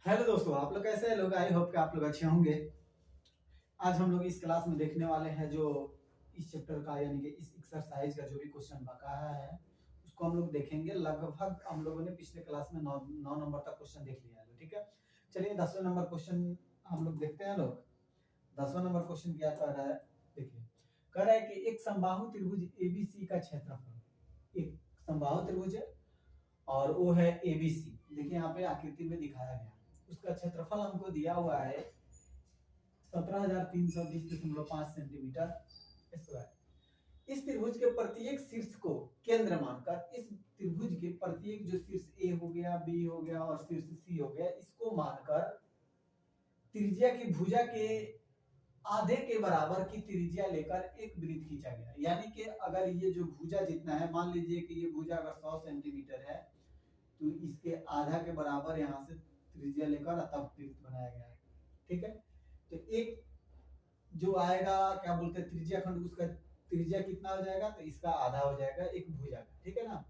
Hello दोस्तों, आप लोग कैसे हैं? लोग आई होप कि आप लोग अच्छे होंगे। आज हम लोग इस क्लास में देखने वाले हैं जो इस चैप्टर का यानी कि इस एक्सरसाइज का जो भी क्वेश्चन बकाया है उसको हम लोग देखेंगे। लगभग हम लोगों ने पिछले क्लास में 9 नंबर तक क्वेश्चन देख लिया है। ठीक है, चलिए 10वें नंबर क्वेश्चन हम लोग देखते हैं। लोग 10वां नंबर क्वेश्चन क्या कर रहा है, देखिए। कह रहा है कि एक समबाहु त्रिभुज एबीसी का क्षेत्रफल, एक समबाहु त्रिभुज है और वो है एबीसी। देखिए यहाँ पे आकृति में दिखाया गया, उसका क्षेत्रफल हमको दिया हुआ है 17,320.5 सेंटीमीटर स्क्वायर। इस त्रिभुज के प्रत्येक शीर्ष को केंद्र मानकर, इस त्रिभुज के प्रत्येक जो शीर्ष ए हो गया, बी हो गया और शीर्ष सी हो गया, इसको मानकर त्रिज्या की भुजा के आधे के बराबर की त्रिज्या लेकर एक वृत्त खींचा गया। यानी कि अगर ये जो भुजा जितना है, मान लीजिए कि ये भुजा अगर 100 सेंटीमीटर है तो इसके आधा के बराबर यहाँ से त्रिज्या लेकर तब वृत्त बनाया गया है। ठीक है, तो एक जो आएगा क्या बोलते हैं त्रिज्या खंड, उसका त्रिज्या कितना हो जाएगा, तो इसका आधा हो जाएगा एक भुजा का। ठीक है ना,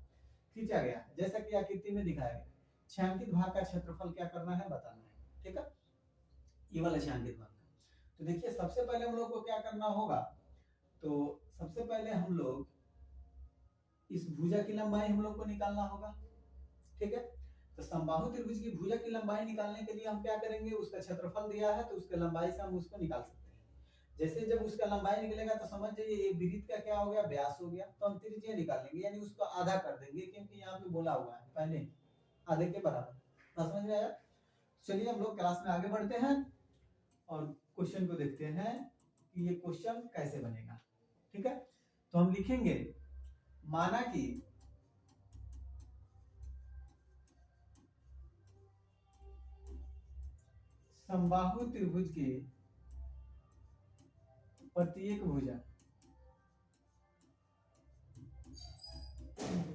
खींचा गया है जैसा कि आकृति में दिखाया गया। छायांकित भाग का क्षेत्रफल क्या करना है, बताना है। ठीक है, ये वाला छायांकित भाग का। तो देखिए सबसे पहले हम लोग को क्या करना होगा, तो सबसे पहले हम लोग इस भुजा की लंबाई हम लोग को निकालना होगा। ठीक है, तो समबाहु त्रिभुज की भुजा की लंबाई निकालने के लिए हम क्या करेंगे, उसका क्षेत्रफल दिया है तो उसके लंबाई से हम उसको निकाल सकते हैं। जैसे जब उसका लंबाई निकलेगा तो समझ जाइए ये वृत्त का क्या हो गया, व्यास हो गया। तो हम त्रिज्या निकालेंगे यानी उसको आधा कर देंगे, क्योंकि यहाँ पे बोला हुआ है पहले आधे के बराबर। समझ में आया? चलिए हम लोग क्लास में आगे बढ़ते हैं और क्वेश्चन को देखते हैं कि ये क्वेश्चन कैसे बनेगा। ठीक है, तो हम लिखेंगे, माना कि समबाहु त्रिभुज के प्रत्येक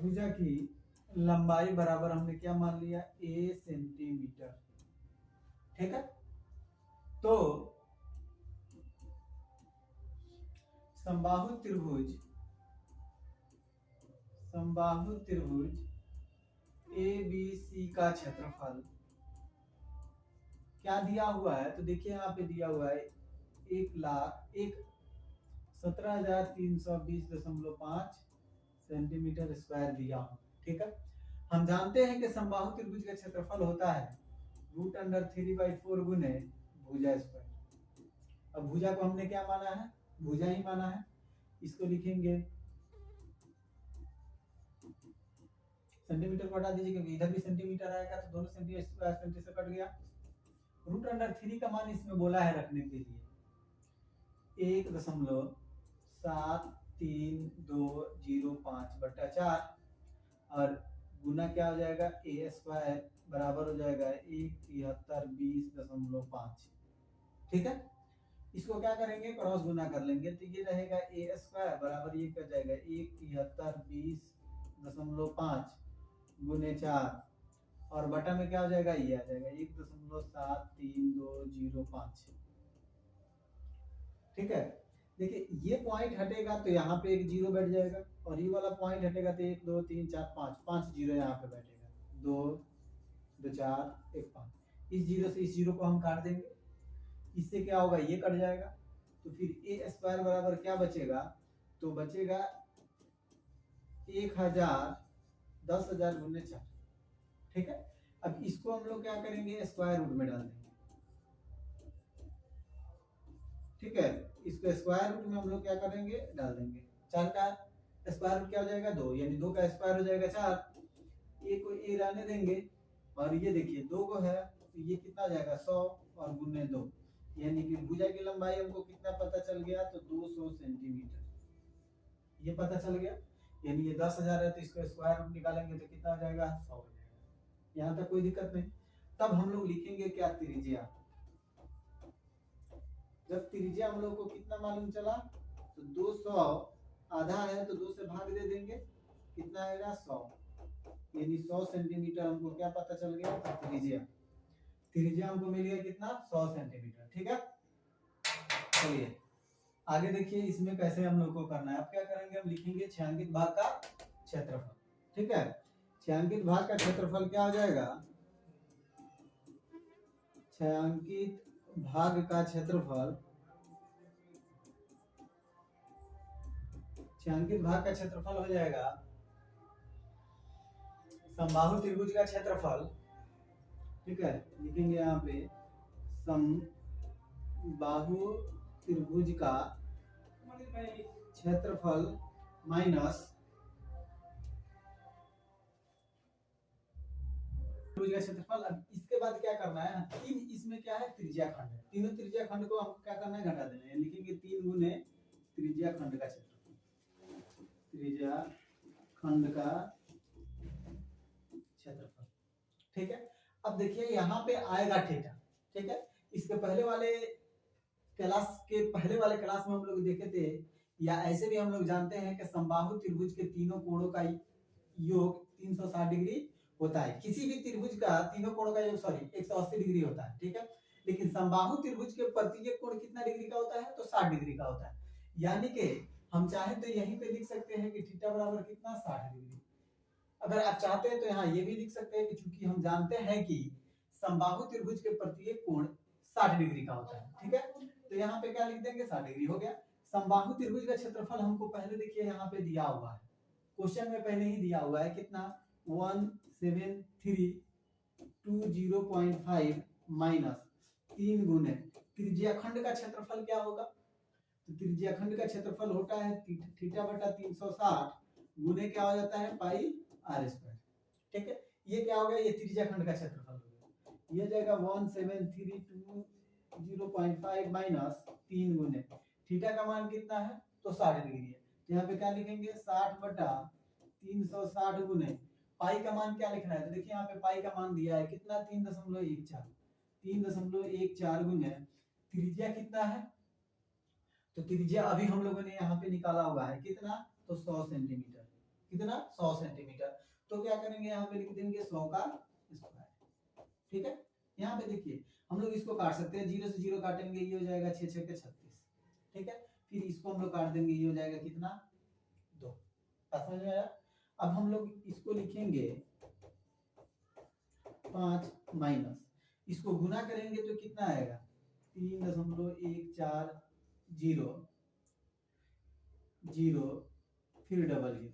भुजा की लंबाई बराबर हमने क्या मान लिया, a सेंटीमीटर। ठीक है, तो समबाहु त्रिभुज ABC का क्षेत्रफल क्या दिया हुआ है, तो देखिए यहाँ पे दिया हुआ है 17,320.5 सेंटीमीटर स्क्वायर दिया हो। ठीक है, हम जानते हैं कि समबाहु त्रिभुज का क्षेत्रफल होता है √3/4 गुने भुजा स्क्वायर। अब भुजा को हमने क्या माना है, भुजा ही माना है। इसको लिखेंगे सेंटीमीटर को हटा दीजिए क्योंकि इधर भी सेंटीमीटर आएगा तो दोनों सेंटीमीटर सेंटी से कट गया। √3 का मान इसमें बोला है रखने के लिए 1.7325/4 और गुना क्या हो जाएगा, a स्क्वायर बराबर हो जाएगा 17320.5। ठीक है, इसको क्या करेंगे, क्रॉस गुना कर लेंगे तो ये रहेगा a स्क्वायर बराबर ये कर जाएगा 17320.5 गुने 4 और बटा में क्या हो जाएगा, ये आ जाएगा 1.73205। ठीक है, देखिए ये पॉइंट हटेगा तो यहाँ पे एक जीरो बैठ जाएगा और ये वाला पॉइंट हटेगा तो 1 2 3 4 5 जीरो यहाँ पे बैठेगा। 2 2 4 1 5, इस जीरो से इस जीरो को हम काट देंगे, इससे क्या होगा, ये कट जाएगा। तो फिर a स्क्वायर बराबर क्या बचेगा, तो बचेगा 1000 10,000 गुने 4। ठीक है, अब इसको हम लोग क्या करेंगे, स्क्वायर रूट में डाल देंगे। ठीक है, इसको स्क्वायर रूट में हम लोग क्या करेंगे, डाल देंगे। 4 का स्क्वायर रूट क्या हो जाएगा, 2, यानी 2 का स्क्वायर हो जाएगा 4। ए को ए रहने देंगे और ये देखिए 2 को है तो ये कितना हो जाएगा 100 और गुने 2, यानी कि भुजा की लंबाई हमको कितना पता चल गया, तो 200 सेंटीमीटर ये पता चल गया। यानी ये 10,000 है तो इसको स्क्वायर रूट निकालेंगे तो कितना हो जाएगा, 100 हो जाएगा। यहाँ तक कोई दिक्कत नहीं। तब हम लोग लिखेंगे क्या, त्रिज्या। जब त्रिज्या हम लोग को कितना मालूम चला, तो 200 आधा है तो 2 से भाग दे देंगे, कितना आएगा 100, यानी 100 सेंटीमीटर हमको क्या पता चल गया, त्रिज्या। त्रिज्या हमको मिल गया कितना, 100 सेंटीमीटर। ठीक है, चलिए आगे देखिए इसमें कैसे हम लोग को करना है। अब क्या करेंगे, हम लिखेंगे छायांकित भाग का क्षेत्रफल। ठीक है, छायांकित भाग का क्षेत्रफल क्या हो जाएगा, छायांकित भाग का क्षेत्रफल, छायांकित भाग का क्षेत्रफल हो जाएगा समबाहु त्रिभुज का क्षेत्रफल, ठीक है, लिखेंगे यहाँ पे समबाहु त्रिभुज का क्षेत्रफल माइनस त्रिभुज का क्षेत्रफल। अब इसके बाद क्या करना है, तीन इसमें क्या है त्रिज्या खंड है, तीनों त्रिज्या खंड को हम क्या करना है घटा देना है, लिखेंगे 3 गुने त्रिज्या खंड का क्षेत्रफल, त्रिज्या खंड का क्षेत्रफल, ठीक है। अब देखिए यहाँ पे आएगा थीटा, ठीक है। इसके पहले वाले क्लास में हम लोग देखे थे, या ऐसे भी हम लोग जानते हैं कि समबाहु त्रिभुज के तीनों कोणों का योग 360 डिग्री होता है। किसी भी त्रिभुज का तीनों कोणों का योग 180 डिग्री होता है, ठीक है। लेकिन समबाहु त्रिभुज के प्रत्येक कोण कितना डिग्री का होता है, तो 60 डिग्री का होता है। यानी कि हम चाहे तो यहीं पे लिख सकते हैं कि थीटा बराबर कितना 60 डिग्री। अगर आप चाहते हैं तो यहाँ ये भी लिख सकते हैं कि चूंकि हम जानते हैं कि समबाहु त्रिभुज के प्रत्येक कोण 60 डिग्री का होता है, ठीक है। तो यहाँ पे क्या लिख देंगे 60 डिग्री हो गया। समबाहु त्रिभुज का क्षेत्रफल हमको पहले देखिए यहाँ पे दिया हुआ है, क्वेश्चन में पहले ही दिया हुआ है कितना 17320.5 माइनस 3 गुने त्रिज्या खंड का क्षेत्रफल क्या होगा, तो त्रिज्या खंड का क्षेत्रफल होता है थीटा बटा 360 गुने क्या हो जाता है पाई आर स्क्वायर, ठीक है। ये क्या हो गया, ये त्रिज्या खंड का क्षेत्रफल हो गया, ये जाएगा 17320.5 माइनस 3 गुने थीटा का मान कितना है, तो 60 डिग्री है। तो यहाँ पे क्या लिखेंगे 60 बटा 360 गुने पाई का मान क्या लिखना है, तो देखिए यहाँ पे पाई का मान दिया है कितना 3.14 गुने त्रिज्या कितना है, तो त्रिज्या अभी हम लोगों ने यहाँ पे निकाला हुआ है कितना, तो 100 सेंटीमीटर, कितना 100 सेंटीमीटर। तो क्या करेंगे यहाँ पे लिख देंगे 100 का स्क्वायर, ठीक है। यहाँ पे देखिए हम लोग इसको काट सकते हैं, 0 से 0 काटेंगे ये हो जाएगा 6 6 के 36, ठीक है। फिर इसको हम लोग काट देंगे ये हो जाएगा कितना 2, समझ में आया। अब हम लोग इसको लिखेंगे 5 माइनस इसको गुना करेंगे तो कितना आएगा 3.140 फिर डबल 0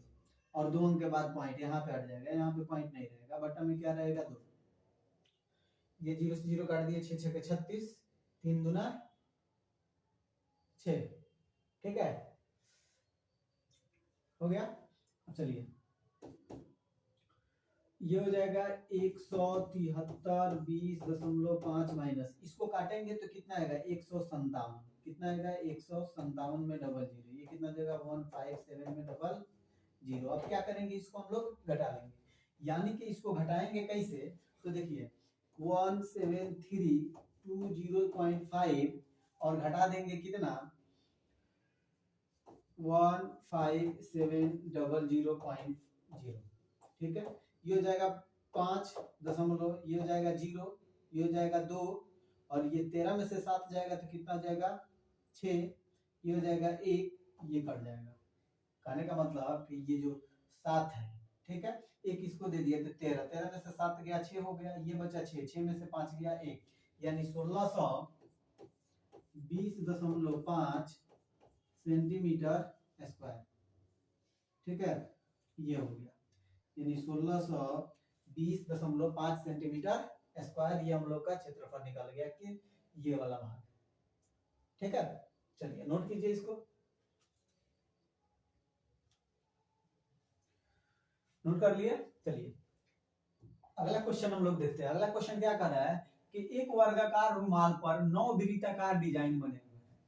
और 2 अंक के बाद पॉइंट यहाँ पे हट जाएगा, यहाँ पे पॉइंट नहीं रहेगा, बटा में क्या रहेगा 2, ये 0 से 0 काट दिए 6 6 के 36, 3 दूना 6, ठीक है, हो गया। अब चलिए ये हो जाएगा 17320.5 माइनस इसको काटेंगे तो कितना आएगा 157, कितना आएगा 157 में डबल 0, ये कितना देगा 157 में डबल 0। अब क्या करेंगे इसको हम लोग घटा लेंगे, यानी कि इसको घटाएंगे कैसे, तो देखिए 17320.5 और घटा देंगे कितना 15700.0, ठीक है। ये हो जाएगा 5 दशमलव, ये हो जाएगा 0, ये हो जाएगा 2 और ये 13 में से 7 जाएगा तो कितना जाएगा 6, ये हो जाएगा 1, ये कट जाएगा। कहने का मतलब कि ये जो 7 है, ठीक है, एक इसको दे दिया तो 13 में से 7 गया 6 हो गया, ये बचा 6 में से 5 गया 1, यानी 1620.5 सेंटीमीटर स्क्वायर, ठीक है, ये हो गया, यानी 1620.5 सेंटीमीटर स्क्वायर ये हम लोग का क्षेत्रफल निकल गया कि ये वाला भाग, ठीक है। चलिए नोट कीजिए इसको, नोट कर लिए। चलिए अगला क्वेश्चन हम लोग देखते हैं। अगला क्वेश्चन क्या कर रहा है कि एक वर्गाकार रुमाल पर 9 वृत्ताकार डिजाइन बने हुए हैं,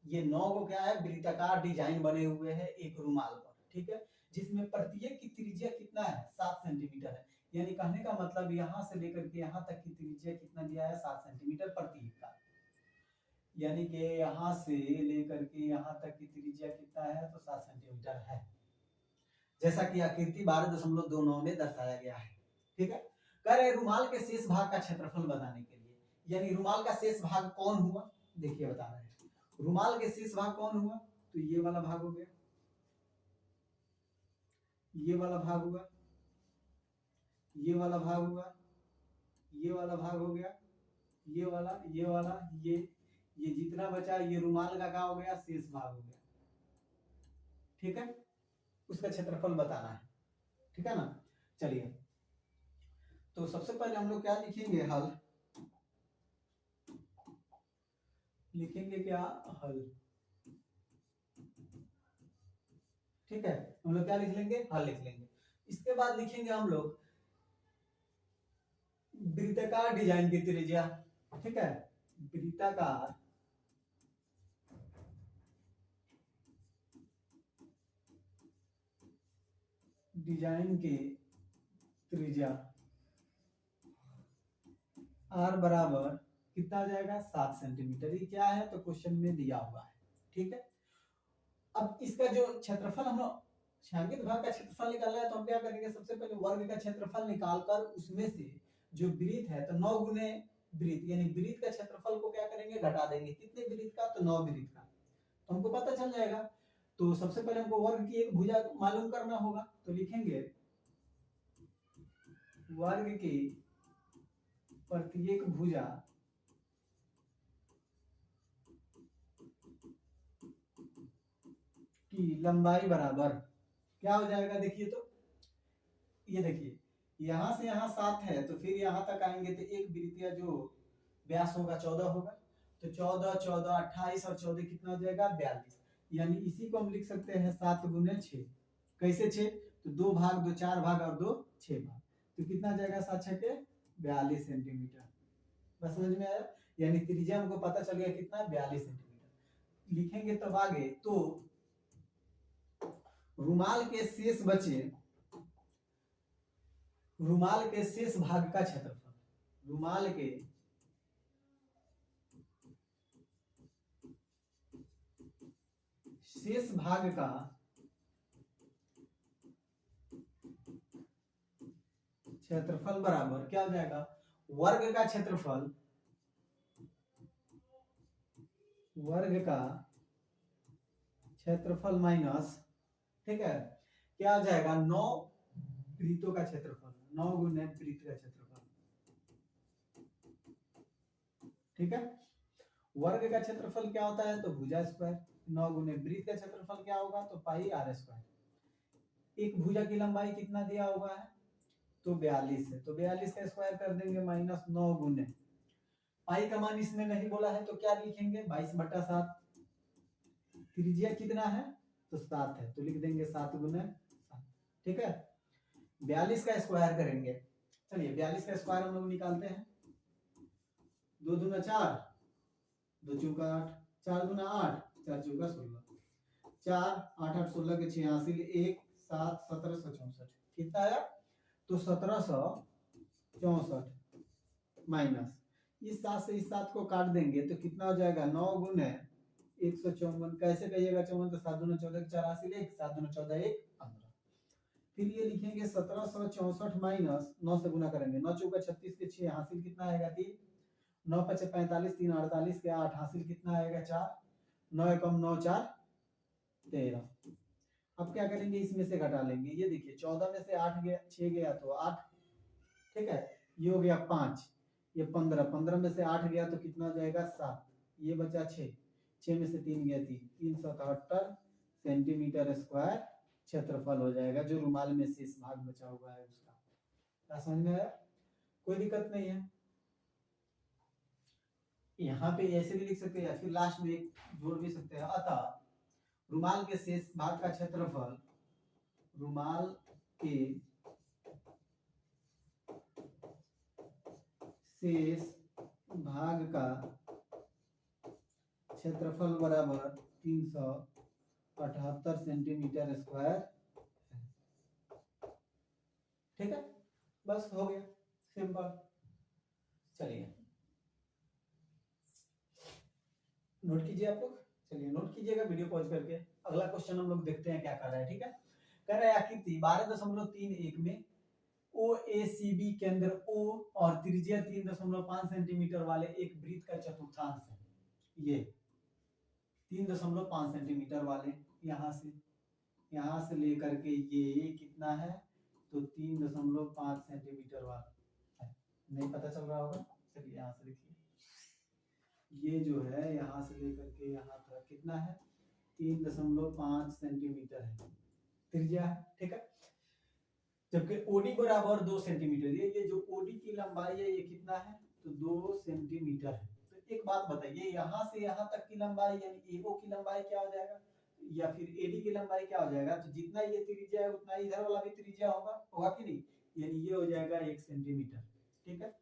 ये 9 को क्या है वृत्ताकार डिजाइन बने हुए हैं एक रुमाल पर, ठीक है, जिसमें प्रत्येक की त्रिज्या कितना है 7 सेंटीमीटर है। यानी कहने का मतलब यहाँ से लेकर के यहाँ तक की त्रिज्या कितना दिया है 7 सेंटीमीटर प्रत्येक का, यानी कि यहाँ से लेकर के यहाँ तक की त्रिज्या कितना है तो 7 सेंटीमीटर है, जैसा कि आकृति 12.29 में दर्शाया गया है, ठीक है। कह रहे रुमाल के शेष भाग का क्षेत्रफल बताने के लिए, यानी रुमाल का शेष भाग कौन हुआ, देखिए बता रहे हैं रुमाल के शेष भाग कौन हुआ, तो ये वाला भाग हो गया, ये वाला भाग हुआ, ये वाला भाग हुआ, ये वाला भाग हो गया ये वाला ये जितना बचा ये रुमाल का क्या हो गया, शेष भाग हो गया। ठीक है, उसका क्षेत्रफल बताना है, ठीक है ना। चलिए, तो सबसे पहले हम लोग क्या लिखेंगे, हल लिखेंगे, क्या, हल। ठीक है, हम लोग क्या लिख लेंगे, हल लिख लेंगे। इसके बाद लिखेंगे हम लोग वृत्ताकार डिजाइन की त्रिज्या। ठीक है, वृत्ताकार डिजाइन की त्रिज्या r बराबर कितना आ जाएगा, 7 सेंटीमीटर। ये क्या है, तो क्वेश्चन में दिया हुआ है। ठीक है, अब इसका जो क्षेत्रफल हम लोग छायांकित भाग का क्षेत्रफल निकालना है, तो हम क्या करेंगे, सबसे पहले वर्ग का क्षेत्रफल निकालकर उसमें से जो वृत्त है, तो 9 गुने वृत्त, यानी वृत्त का क्षेत्रफल को क्या करेंगे, घटा देंगे। कितने वृत्त का, तो 9 वृत्त का, तो हमको पता चल जाएगा। तो सबसे पहले हमको वर्ग की एक भुजा मालूम करना होगा, तो लिखेंगे वर्ग की प्रत्येक भुजा की लंबाई बराबर क्या हो जाएगा, देखिए तो ये देखिए, यहां से यहां 7 है, तो फिर यहां तक आएंगे तो एक वृत्तीय जो व्यास होगा 14 होगा, तो 14 14 28 और 14 कितना हो जाएगा, 42। यानी इसी को हम लिख सकते हैं 7 गुने 6। कैसे 6, तो 2 भाग 2 4 भाग और 2 6 भाग, तो कितना जाएगा, 7 6 के 42 सेंटीमीटर। बस समझ में आया, यानी त्रिज्या हमको पता चल गया कितना, 42 सेंटीमीटर। लिखेंगे तब आगे, तो रुमाल के शेष बचे, रुमाल के शेष भाग का क्षेत्रफल, रुमाल के शेष भाग का क्षेत्रफल बराबर क्या हो जाएगा, वर्ग का क्षेत्रफल, वर्ग का क्षेत्रफल माइनस, ठीक है, क्या आ जाएगा, 9 वृत्तों का क्षेत्रफल, 9 गुने वृत्त का क्षेत्रफल। ठीक है, वर्ग का क्षेत्रफल क्या होता है, तो भुजा स्क्वायर, 9 गुने वृत्त का क्षेत्रफल क्या होगा, तो पाई r स्क्वायर। एक भुजा की लंबाई कितना दिया हुआ है, तो 42 है, तो 42 का स्क्वायर कर देंगे माइनस 9 गुने, पाई का मान इसमें नहीं बोला है, तो क्या लिखेंगे, 22/7। त्रिज्या कितना है, तो 7 है, तो लिख देंगे 7 गुने 7। ठीक है, 42 का स्क्वायर करेंगे। चलिए 42 का स्क्वायर हम लोग निकालते हैं, 2 दूना 4, 2 चौका 8, 4 दूना 8, 4 चौका 16, 4 8 8 16 के 6 हासिल 1 7 1764, कितना आया, तो 1764 माइनस इस 7 से इस 7 को काट देंगे, तो कितना हो जाएगा, 9 गुने 154। कैसे कहिएगा, 54, तो 7 दूना 14 के 4 हासिल 1, 7 दूना 14 1 15। फिर ये लिखेंगे 1764 माइनस 9 से गुना करेंगे, 9 चौका 36 के 6 हासिल कितना आएगा, 3, 9 5 45 3 48 के 8 हासिल कितना आएगा, 4, 9 एकम 9 4 13। अब क्या करेंगे, इसमें से घटा लेंगे, ये देखिए 14 में से 8 गया, 6 गया तो 8, ठीक है, ये हो गया 5, ये 15, 15 में से 8 गया तो कितना हो जाएगा, 7, ये बचा 6, 6 में से 3 गया 3, 377 सेंटीमीटर स्क्वायर क्षेत्रफल हो जाएगा, जो रुमाल में शेष भाग बचा हुआ है उसका। क्या समझ में आया, कोई दिक्कत नहीं है। यहाँ पे ऐसे भी लिख सकते हैं, या फिर लास्ट में एक जोड़ भी सकते हैं। अतः रुमाल के शेष भाग का क्षेत्रफल, रुमाल के शेष भाग का क्षेत्रफल बराबर 378 सेंटीमीटर स्क्वायर। ठीक है, बस हो गया, सिंपल। चलिए नोट कीजिए आप लोग, चलिए नोट कीजिएगा वीडियो पॉज करके। अगला क्वेश्चन हम लोग देखते हैं क्या कर रहा है। ठीक है, कह रहा है आकृति 12.31 में OACB केंद्र O और त्रिज्या 3.5 सेंटीमीटर वाले एक वृत्त का चतुर्थांश है। ये 3.5 सेंटीमीटर वाले यहाँ से लेकर के ये कितना है, तो 3.5 सेंटीमीटर वाला है। नहीं पता चल रहा होगा, चलिए यहाँ से देखिए, ये जो है यहाँ से लेकर के यहाँ तक कितना है, 3.5 सेंटीमीटर है त्रिज्या है, ठीक है। जबकि ओडी बराबर 2 सेंटीमीटर, ये जो ओडी की लंबाई है ये कितना है, तो 2 सेंटीमीटर है। तो एक बात बताइए, यहाँ से यहाँ तक की लंबाई यानी एओ की लंबाई क्या हो जाएगा, या फिर एडी की लंबाई क्या हो जाएगा, तो जितना ये त्रिज्या है उतना इधर वाला भी त्रिज्या होगा, होगा कि नहीं, यानी ये हो जाएगा 1 सेंटीमीटर, ठीक है।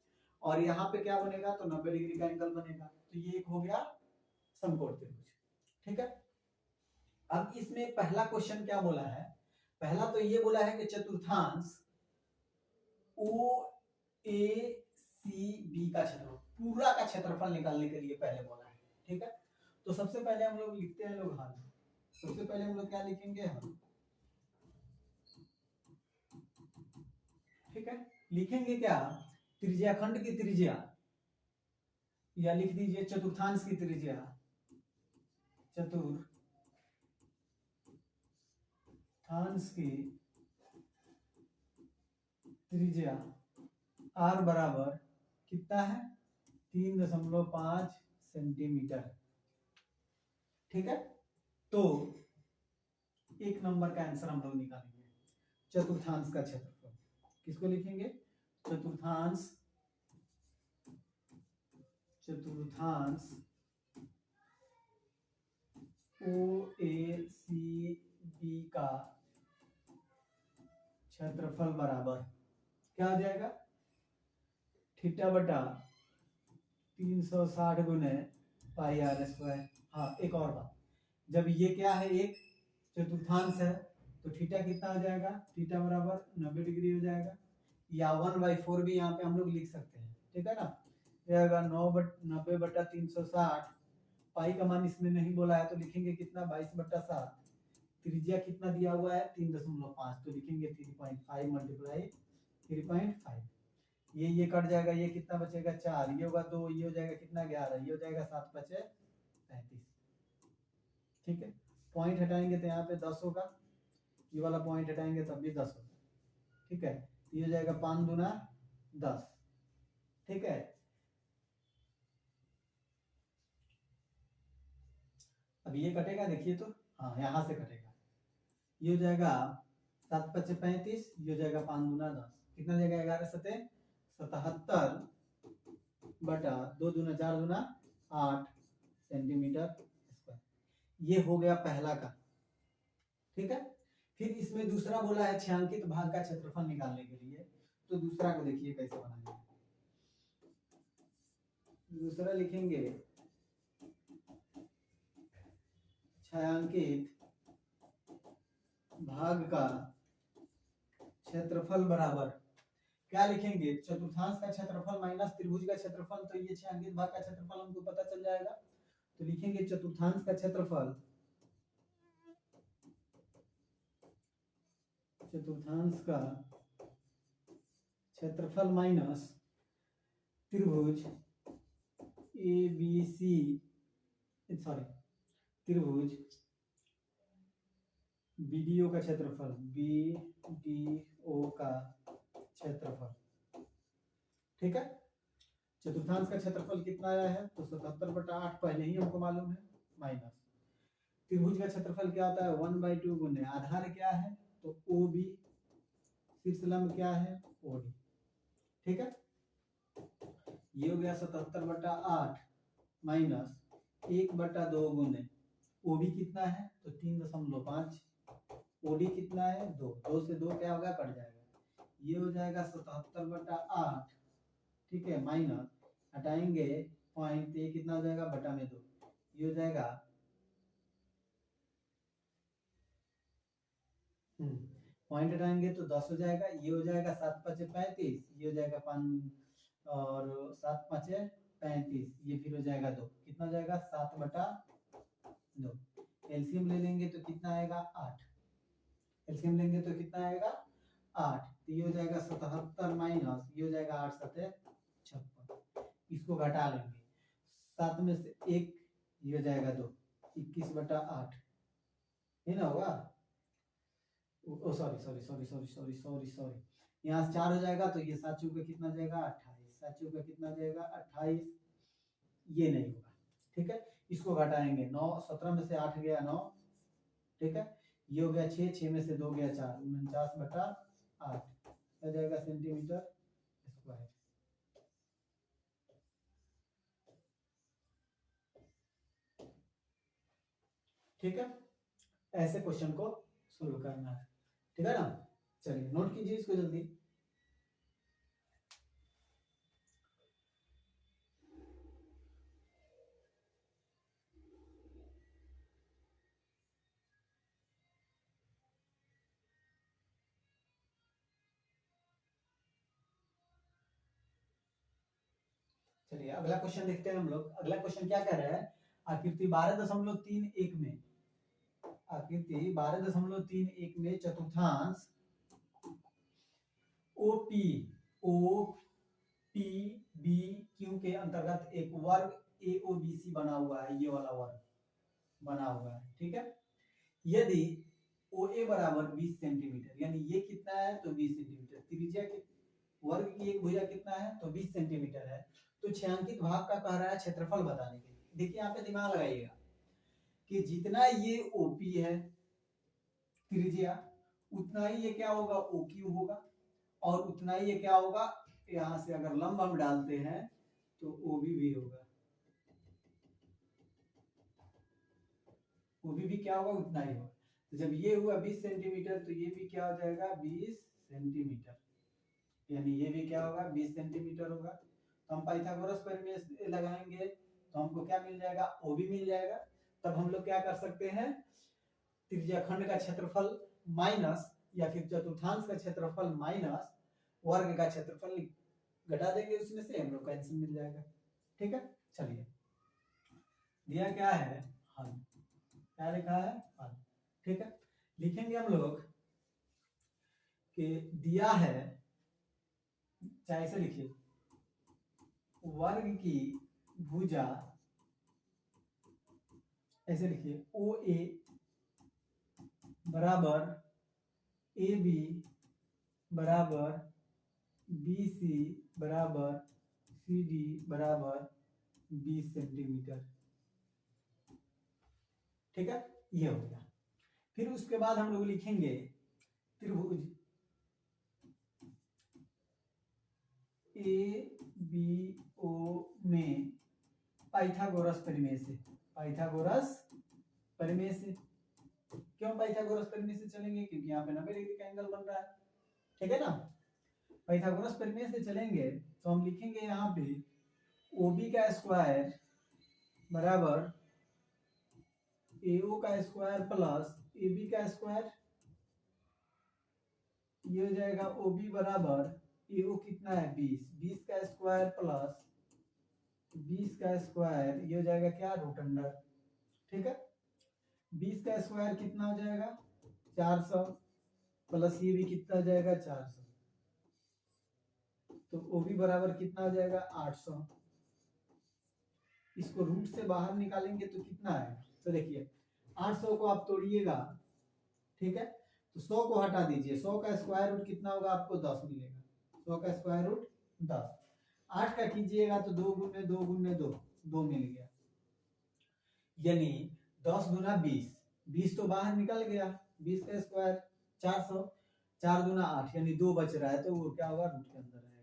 और यहाँ पे क्या बनेगा, तो 90 डिग्री का एंगल बनेगा, तो ये एक हो गया समकोण त्रिभुज, ठीक है। अब इसमें पहला क्वेश्चन क्या बोला है, पहला तो ये बोला है कि चतुर्थांश ओ ए सी बी का क्षेत्रफल, पूरा का क्षेत्रफल निकालने के लिए पहले बोला है, ठीक है। तो सबसे पहले हम लोग लिखते हैं लोग हल, सबसे पहले हम लोग क्या लिखेंगे हल, ठीक है। लिखेंगे क्या, त्रिज्याखंड की त्रिज्या, या लिख दीजिए चतुर्थांश की त्रिज्या, चतुर्थांश की त्रिज्या r बराबर कितना है, 3.5 सेंटीमीटर, ठीक है। तो एक नंबर का आंसर हम लोग निकालेंगे, चतुर्थांश का क्षेत्रफल किसको लिखेंगे, चतुर्थांश ओ ए सी बी का क्षेत्रफल बराबर क्या हो जाएगा, थीटा बटा 360 गुने पाई आर स्क्वायर। हाँ एक और बात, जब ये क्या है एक चतुर्थांश है तो थीटा कितना हो जाएगा, थीटा बराबर 90 डिग्री हो जाएगा, या 1/4 भी यहाँ पे हम लोग लिख सकते हैं, ठीक है ना, जाएगा 90/360, पाई का मान इसमें नहीं बोला है तो लिखेंगे कितना 22/7, त्रिज्या कितना दिया हुआ है 3.5, तो लिखेंगे 3.5 मल्टीप्लाई 3.5, ये कट जाएगा, ये कितना बचेगा 4, ये होगा 2, ये हो जाएगा कितना 11, ये हो जाएगा 7 5 35, ठीक है। पॉइंट हटाएंगे तो यहाँ पे 10 होगा, ये वाला पॉइंट हटाएंगे तब भी 10 होगा, ठीक है। ये हो जाएगा 5 दूना 10, ठीक है। अब ये कटेगा देखिए तो, हाँ यहाँ से कटेगा, ये हो जाएगा 7 5 35, ये हो जाएगा 5 दूना 10, कितना जाएगा 11 7 77 बटा 2 दूना 4 दूना 8 सेंटीमीटर स्क्वायर, ये हो गया पहला का, ठीक है। फिर इसमें दूसरा बोला है छायांकित भाग का क्षेत्रफल निकालने के लिए, तो दूसरा को देखिए कैसे बनाएंगे, दूसरा लिखेंगे छायांकित भाग का क्षेत्रफल बराबर क्या लिखेंगे, चतुर्थांश का क्षेत्रफल माइनस त्रिभुज का क्षेत्रफल, तो ये छायांकित भाग का क्षेत्रफल हमको पता चल जाएगा, तो लिखेंगे चतुर्थांश का क्षेत्रफल, चतुर्थांश का क्षेत्रफल माइनस त्रिभुज ए बी सी, सॉरी त्रिभुज बीडीओ का क्षेत्रफल, बीडीओ का क्षेत्रफल, ठीक है। चतुर्थांश का क्षेत्रफल कितना आया है, तो 77/8 पहले ही हमको मालूम है, माइनस त्रिभुज का क्षेत्रफल क्या होता है 1/2 गुने आधार क्या है, तो ओ बी, शीर्ष लंब क्या है ओडी, ठीक है। ये हो गया 77/8 माइनस 1/2 गुने ओबी कितना है, तो 3.5, ओडी कितना है 2, 2 से 2 क्या होगा कट जाएगा, ये हो जाएगा 77/8, ठीक है, माइनस हटाएंगे पॉइंट, ये कितना हो जाएगा बटा में 2, ये हो जाएगा पॉइंट हटाएंगे तो 10 हो जाएगा, ये हो जाएगा 7 5 35, ये हो जाएगा 5 और 7 5 35, ये फिर हो जाएगा 2, कितना हो जाएगा 7/2, एलसीएम ले लेंगे तो कितना आएगा 8, एलसीएम लेंगे तो कितना आएगा 8, तो ये हो जाएगा 77 माइनस, ये हो जाएगा 8 7 56, इसको घटा लेंगे 7 में से 1, ये हो जाएगा 2, 21/8 है ना, होगा oh sorry sorry sorry sorry sorry sorry sorry, यहाँ से 4 हो जाएगा तो ये 7 चौके कितना जाएगा 28, 7 चौके कितना जाएगा 28, ये नहीं होगा, ठीक है, इसको घटाएंगे 9, 17 में से 8 गया 9, ठीक है, ये हो गया 6, 6 में से 2 गया 4, 49/8 आ जाएगा सेंटीमीटर स्क्वायर। ठीक है, ऐसे क्वेश्चन को सोल्व करना है, ठीक है ना। चलिए नोट कीजिए इसको जल्दी। चलिए अगला क्वेश्चन देखते हैं हम लोग। अगला क्वेश्चन क्या कह रहा है, आकृति 12.31 में, आकृति 12.31 में चतुर्थांश OP OPBQ के अंतर्गत एक वर्ग AOBC बना हुआ है, ये वाला वर्ग बना हुआ है, ठीक है। यदि OA बराबर 20 सेंटीमीटर, यानी ये कितना है तो 20 सेंटीमीटर, त्रिज्या के वर्ग की एक भुजा कितना है तो 20 सेंटीमीटर है, तो छायांकित भाग का कह रहा है क्षेत्रफल बताने के लिए। देखिए यहाँ पे दिमाग लगाइएगा कि जितना ये OP है त्रिज्या, उतना ही ये क्या होगा OQ होगा, और उतना ही ये क्या होगा, यहाँ से अगर लंब हम डालते हैं तो OB भी होगा, OB भी क्या होगा उतना ही होगा। तो जब ये हुआ 20 सेंटीमीटर तो ये भी क्या हो जाएगा 20 सेंटीमीटर, यानी ये भी क्या होगा 20 सेंटीमीटर होगा। तो हम पाइथागोरस प्रमेय लगाएंगे तो हमको क्या मिल जाएगा, OB मिल जाएगा। तब हम लोग क्या कर सकते हैं, त्रिज्या खंड का क्षेत्रफल माइनस, या फिर चतुर्थांश का क्षेत्रफल माइनस वर्ग का क्षेत्रफल घटा देंगे, उसमें से हम लोग का आंसर मिल जाएगा, ठीक है। चलिए दिया क्या है, हल, क्या लिखा है हल, ठीक है। लिखेंगे हम लोग कि दिया है, चाहे ऐसे लिखिए, वर्ग की भुजा, ऐसे लिखिए OA बराबर AB बराबर BC बराबर CD बराबर 20 सेंटीमीटर, ठीक है, ये हो गया। फिर उसके बाद हम लोग लिखेंगे त्रिभुज ABO में पाइथागोरस प्रमेय से, पाइथागोरस प्रमेय से, क्यों पाइथागोरस प्रमेय से चलेंगे, क्योंकि यहाँ पे 90 डिग्री का एंगल बन रहा है, ठीक है ना। पाइथागोरस प्रमेय से चलेंगे तो हम लिखेंगे यहाँ पे OB का स्क्वायर बराबर AO का स्क्वायर प्लस AB का स्क्वायर, ये हो जाएगा OB बराबर AO कितना है 20, 20 का स्क्वायर प्लस 20 का स्क्वायर, ये हो जाएगा क्या रूट अंडर, ठीक है। 20 का स्क्वायर कितना हो जाएगा 400, प्लस ये भी कितना हो जाएगा 400, तो OB बराबर कितना हो जाएगा 800। इसको रूट से बाहर निकालेंगे तो कितना आएगा, तो देखिए 800 को आप तोड़िएगा, ठीक है, तो 100 को हटा दीजिए, 100 का स्क्वायर रूट कितना होगा आपको 10 मिलेगा, 100 का स्क्वायर रूट 10, 8 का कीजिएगा तो 2 गुने 2 गुने 2, 2 मिल गया, यानी 10 गुना 20, 20 तो बाहर निकल गया, 20 का स्क्वायर 400, 4 गुना 8 यानी 2 बच रहा है, तो वो क्या होगा रूट के अंदर रहेगा,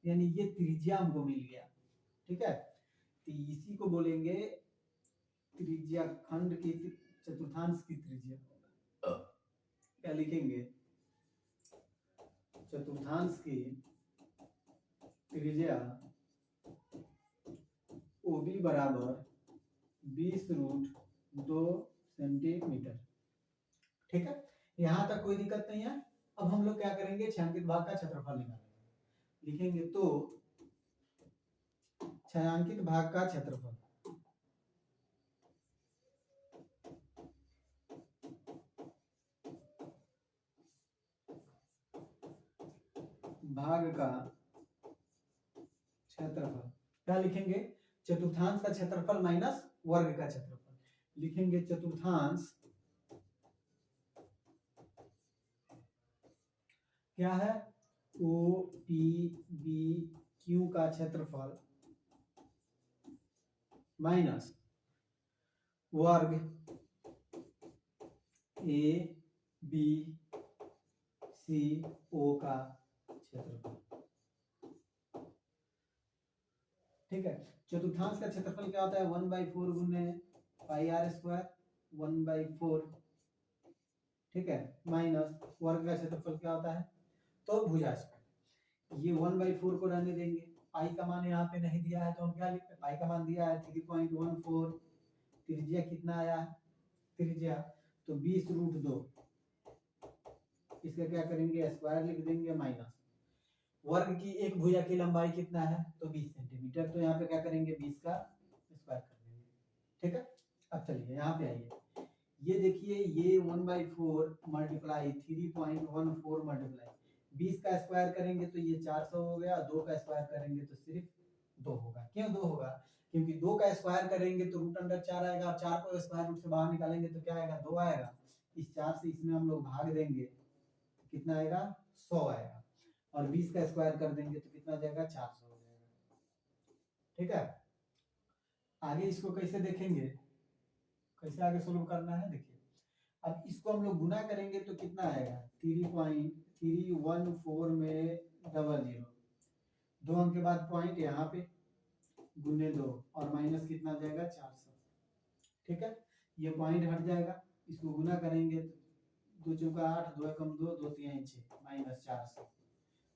यानी ये त्रिज्या हमको मिल गया, ठीक है। तो इसी को बोलेंगे त्रिज्या खंड की, चतुर्थांश की त्रिज्या, क्या लिखेंगे, चतुर्थांश की त्रिज्या OB बराबर 20 रूट 2 सेंटीमीटर, ठीक है। यहां तक कोई दिक्कत नहीं है। अब हम लोग क्या करेंगे, छायांकित भाग का क्षेत्रफल निकालेंगे, लिखेंगे तो छायांकित भाग का क्षेत्रफल, भाग का क्षेत्रफल, क्या लिखेंगे, चतुर्थांश का क्षेत्रफल माइनस वर्ग का क्षेत्रफल, लिखेंगे चतुर्थांश क्या है OPBQ का क्षेत्रफल माइनस वर्ग ए बी सी ओ का क्षेत्रफल। ठीक है, चतुर्थांश का क्षेत्रफल क्या होता है 1/4 गुने पाई आर स्क्वायर 1/4। ठीक है, माइनस वर्ग का क्षेत्रफल क्या होता है तो भुजा स्क्वायर। ये 1/4 को रहने देंगे, पाई का मान यहाँ पे नहीं दिया है तो हम क्या लिखते हैं, पाई का मान दिया है 3.14। त्रिज्या कितना आया है, त्रिज्या तो 20√2। इसका क्या करेंगे स्क्वायर लिख देंगे माइनस वर्ग की एक भुजा की लंबाई कितना है तो 20 सेंटीमीटर, तो यहाँ पे क्या करेंगे 20 का स्क्वायर कर देंगे। ठीक है, अब चलिए यहाँ पे आइए, ये देखिए ये 1/4 मल्टीप्लाई 3.14 मल्टीप्लाई 20 का स्क्वायर करेंगे तो ये 400 हो गया, 2 का स्क्वायर करेंगे तो सिर्फ 2 होगा। क्यों 2 होगा, क्योंकि 2 का स्क्वायर करेंगे तो √4 आएगा, और 4 को स्क्वायर रूट से बाहर निकालेंगे तो क्या आएगा 2 आएगा। इस 4 से इसमें हम लोग भाग देंगे तो कितना आएगा 100 आएगा, और 20 का स्क्वायर कर देंगे तो कितना जाएगा 400 हो जाएगा। ठीक है, आगे इसको कैसे देखेंगे, कैसे आगे सोल्व करना है देखिए। अब इसको हम लोग गुना करेंगे तो कितना आएगा 3.314 में 00, 2 अंक के बाद पॉइंट यहाँ पे गुने 2 और माइनस कितना जाएगा 400। ठीक है, ये पॉइंट हट जाएगा, इसको गुना करेंगे तो 2 चौका 8, 2 एकम 2, 2 तिहाई 6 माइनस 400,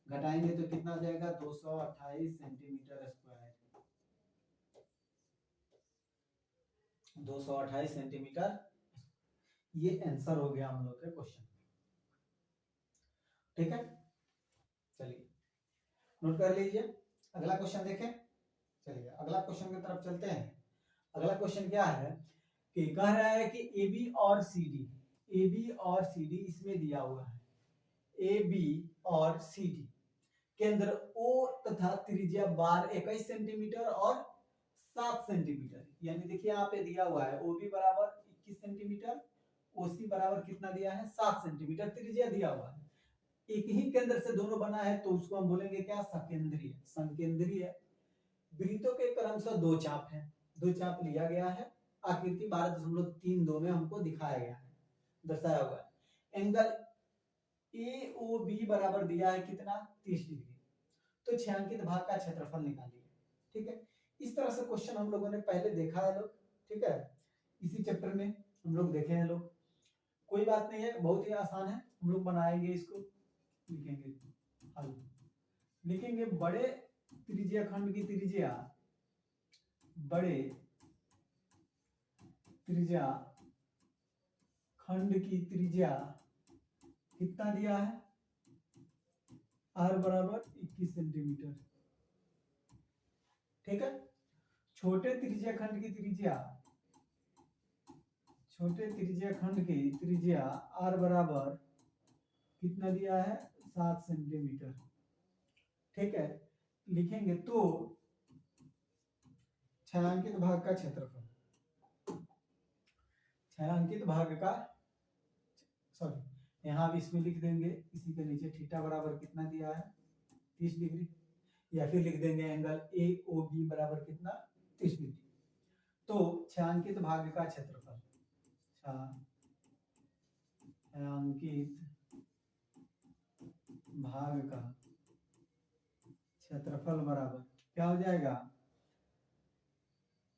घटाएंगे तो कितना जाएगा 228 सेंटीमीटर स्क्वायर। 228 सेंटीमीटर, ये आंसर हो गया हम लोग के क्वेश्चन। ठीक है, चलिए नोट कर लीजिए, अगला क्वेश्चन देखें। चलिए अगला क्वेश्चन की तरफ चलते हैं। अगला क्वेश्चन क्या है कि कह रहा है कि ए बी और सी डी इसमें दिया हुआ है, ए बी और सी डी केंद्र ओ तथा त्रिज्या 21 सेंटीमीटर और 7 सेंटीमीटर, यानी देखिए यहाँ पे दिया हुआ है ओ बी बराबर 21 सेंटीमीटर, ओ सी बराबर कितना दिया है 7 सेंटीमीटर, त्रिज्या दिया हुआ है, एक ही केंद्र से दोनों बना है तो उसको हम बोलेंगे क्या सकेंद्रीय। संकेंद्रीय वृत्तों के क्रमशः 2 चाप हैं, 2 चाप लिया गया है, आकृति 12.32 में हमको दिखाया गया है, दर्शाया हुआ है। एंगल ए ओ बी बराबर दिया है कितना 30 डिग्री, तो छायांकित भाग का क्षेत्रफल निकालिए। ठीक है, इस तरह से क्वेश्चन हम लोगों ने पहले देखा है लोग। ठीक है, इसी चैप्टर में हम लोग देखे हैं लोग, कोई बात नहीं है, बहुत ही आसान है, हम लोग बनाएंगे इसको, लिखेंगे हल, लिखेंगे बड़े त्रिज्या खंड की त्रिज्या, बड़े त्रिज्या खंड की त्रिज्या कितना दिया है आर बराबर 21 सेंटीमीटर। ठीक है, छोटे त्रिज्या खंड की त्रिज्या, छोटे त्रिज्या खंड की त्रिज्या आर बराबर कितना दिया है 7 सेंटीमीटर। ठीक है, लिखेंगे तो छायांकित भाग का क्षेत्रफल, छायांकित भाग का सॉरी यहाँ भी इसमें लिख देंगे, इसी के नीचे थीटा बराबर कितना दिया है 30 डिग्री, या फिर लिख देंगे एंगल ए ओ बी बराबर कितना 30 डिग्री। तो छायांकित भाग का क्षेत्रफल, छायांकित भाग का क्षेत्रफल बराबर क्या हो जाएगा,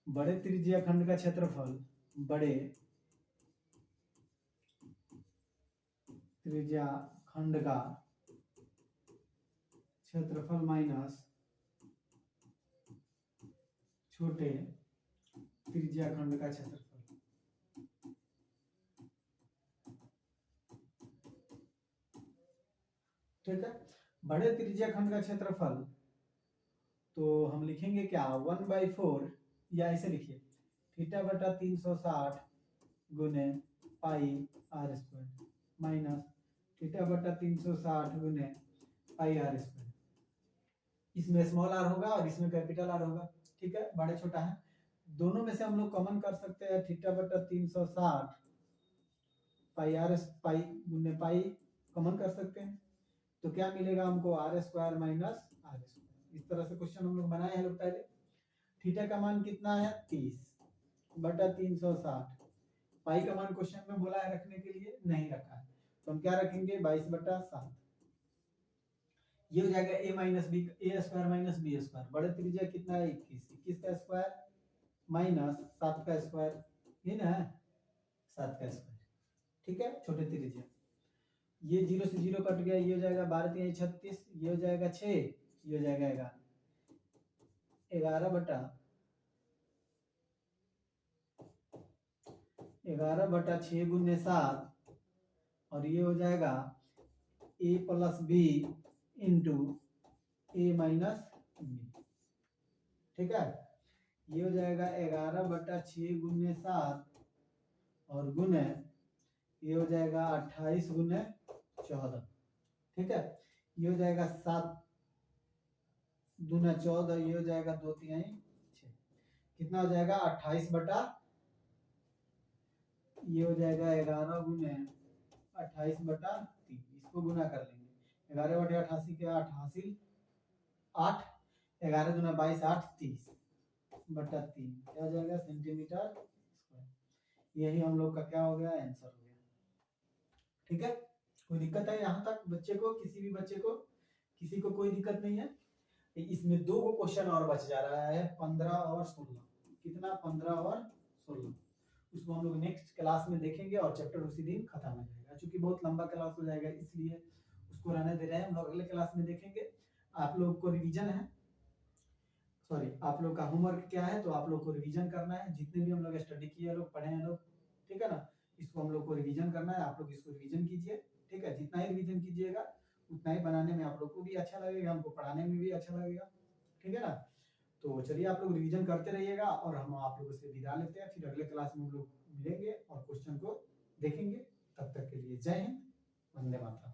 बड़े त्रिज्या खंड का क्षेत्रफल, बड़े त्रिज्या खंड का क्षेत्रफल माइनस छोटे त्रिज्या खंड का क्षेत्रफल। ठीक है, बड़े त्रिज्या खंड का क्षेत्रफल तो हम लिखेंगे क्या 1/4, या ऐसे लिखिए थीटा बटा 360 गुने पाई आर स्क्वायर माइनस थीटा बटा 360 गुने पाई आर स्क्वायर। इसमें स्मॉल आर होगा और इसमें कैपिटल आर होगा। ठीक है, बड़े छोटा है, दोनों में से हम लोग कॉमन कर सकते हैं, थीटा बटा 360 पाई आर पाई गुने पाई कॉमन कर सकते हैं, तो क्या मिलेगा हमको R square minus R square. इस तरह से क्वेश्चन हम लोग बनाए हैं लोग पहले। थीटा का मान कितना है 30/360। पाई का मान क्वेश्चन में बोला है रखने के लिए, नहीं रखा है, तो हम क्या रखेंगे 22/7। ये हो जाएगा a minus B, a square minus B square, बड़े त्रिज्या कितना है 21, 21 का स्क्वायर माइनस 7 का स्क्वायर, ये ना है 7 का स्क्वायर, ठीक है। छोटे त्रिज्या ये 0 से 0 कट गया, ये हो जाएगा 12 3 36, ये हो जाएगा 6, ये हो जाएगा 11/6 गुने 7, और ये हो जाएगा a plus B into a minus B, ठीक है। ये हो जाएगा 11/6 गुने 7 और गुने ये हो जाएगा 28 गुने 14, ठीक है। ये हो जाएगा 7 दूना 14, ये हो जाएगा 2 3 6, कितना हो जाएगा 28 ये हो जाएगा 11 गुने 28/3, इसको गुना कर लेंगे, 11/88 के 8 हासिल 8, 11 दूना 22 8 30/3, क्या हो जाएगा सेंटीमीटर स्क्वायर। यही हम लोग का क्या हो गया आंसर हो गया, ठीक है। कोई दिक्कत है यहाँ तक बच्चे को, किसी भी बच्चे को, किसी को कोई दिक्कत नहीं है। इसमें 2 को क्वेश्चन और बच जा रहा है, 15 और 16, कितना 15 और 16, उसको हम लोग नेक्स्ट क्लास में देखेंगे और चैप्टर उसी दिन खत्म हो जाएगा। चूंकि बहुत लंबा क्लास हो जाएगा इसलिए उसको रहने दे रहे हैं, हम लोग अगले क्लास में देखेंगे। आप लोग को रिवीजन है, सॉरी आप लोग का होमवर्क क्या है, तो आप लोग को रिवीजन करना है, जितने भी हम लोग स्टडी किए लोग पढ़े हैं लोग, ठीक है ना। इसको हम लोग को रिवीजन करना है, आप लोग इसको रिवीजन कीजिए, ठीक है। जितना ही रिवीजन कीजिएगा उतना ही बनाने में आप लोग को भी अच्छा लगेगा, हमको पढ़ाने में भी अच्छा लगेगा, ठीक है ना। तो चलिए आप लोग रिवीजन करते रहिएगा और हम आप लोगों से विदा लेते हैं, फिर अगले क्लास में हम लोग मिलेंगे और क्वेश्चन को देखेंगे। तब तक के लिए जय हिंद, वंदे मातरम।